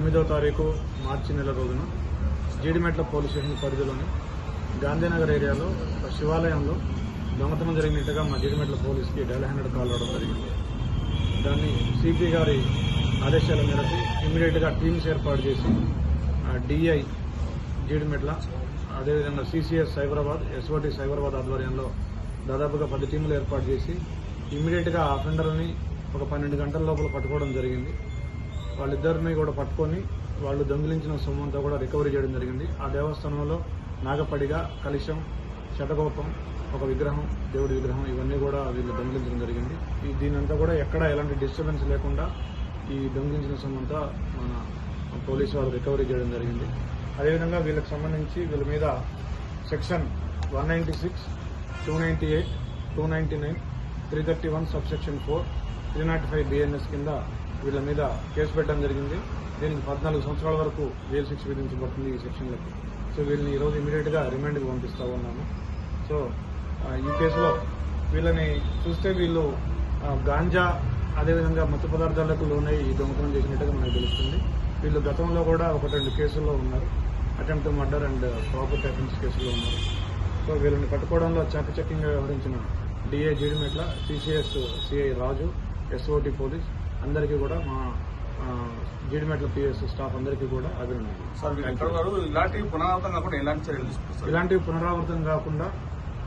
9వ తారీఖు మార్చి నెల రోజున జీడిమెట్ల పోలీస్ స్టేషన్ పరిధిలోని గాంధీనగర్ ఏరియాలో ఒక శివాలయంలో దొంగతనం జరిగినట్టుగా మా జీడిమెట్ల పోలీస్కి డైల్ హ్యాండెడ్ కాల్ రావడం జరిగింది. దాన్ని సిపి గారి ఆదేశాల మేరకు ఇమ్మీడియట్గా టీమ్స్ ఏర్పాటు చేసి డిఐ జీడిమెట్ల, అదేవిధంగా సిసిఎస్ సైబరాబాద్, ఎస్ఓటి సైబరాబాద్ ఆధ్వర్యంలో దాదాపుగా 10 టీములు ఏర్పాటు చేసి ఇమ్మీడియట్గా ఆ అఫెండర్ని ఒక 12 గంటల లోపల పట్టుకోవడం జరిగింది. వాళ్ళిద్దరిని కూడా పట్టుకొని వాళ్ళు దొంగిలించిన సొమ్మంతా కూడా రికవరీ చేయడం జరిగింది. ఆ దేవస్థానంలో నాగపడిగ, కలశం, శటకోపం, ఒక విగ్రహం, దేవుడి విగ్రహం, ఇవన్నీ కూడా వీళ్ళు దొంగిలించడం జరిగింది. దీనంతా కూడా ఎక్కడ ఎలాంటి డిస్టర్బెన్స్ లేకుండా ఈ దొంగిలించిన సొమ్మంతా మన పోలీసు వారు రికవరీ చేయడం జరిగింది. అదేవిధంగా వీళ్ళకి సంబంధించి వీళ్ళ మీద సెక్షన్ 196, 298, 299, 331 సబ్సెక్షన్ 4, 305 BNS కింద వీళ్ళ మీద కేసు పెట్టడం జరిగింది. దీనికి 14 సంవత్సరాల వరకు జైలు శిక్ష విధించబడుతుంది ఈ సెక్షన్లకి. సో వీళ్ళని ఈరోజు ఇమీడియట్గా రిమాండ్కి పంపిస్తా ఉన్నాము. సో ఈ కేసులో వీళ్ళని చూస్తే వీళ్ళు గాంజా, అదేవిధంగా మత్తు పదార్థాలకు లోనై ఈ దొంగతనం చేసినట్టుగా మనకు తెలుస్తుంది. వీళ్ళు గతంలో కూడా 1-2 కేసుల్లో ఉన్నారు. Attempt murder and property offence కేసులో ఉన్నారు. సో వీళ్ళని పట్టుకోవడంలో చాకచక్యంగా వ్యవహరించిన డిఏ జీడిమెట్ల, సిసిఎస్ సిఐ రాజు, ఎస్ఓటి పోలీస్ అందరికీ కూడా మా జీడిమెట్ల పిఎస్ స్టాఫ్ అందరికీ కూడా అభినందనలు. ఇలాంటివి పునరావృతం కాకుండా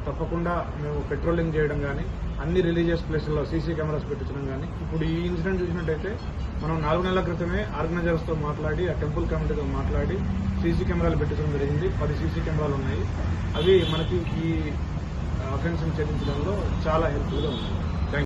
తప్పకుండా మేము పెట్రోలింగ్ చేయడం కానీ, అన్ని రిలీజియస్ ప్లేసుల్లో సీసీ కెమెరాస్ పెట్టించడం కానీ, ఇప్పుడు ఈ ఇన్సిడెంట్ చూసినట్టయితే మనం 4 నెలల క్రితమే ఆర్గనైజర్స్తో మాట్లాడి, ఆ టెంపుల్ కమిటీతో మాట్లాడి సీసీ కెమెరాలు పెట్టించడం జరిగింది. 10 సీసీ కెమెరాలు ఉన్నాయి. అవి మనకి ఈ అఫెన్స్ ఛేదించడంలో చాలా హెల్ప్ఫుల్గా ఉన్నాయి.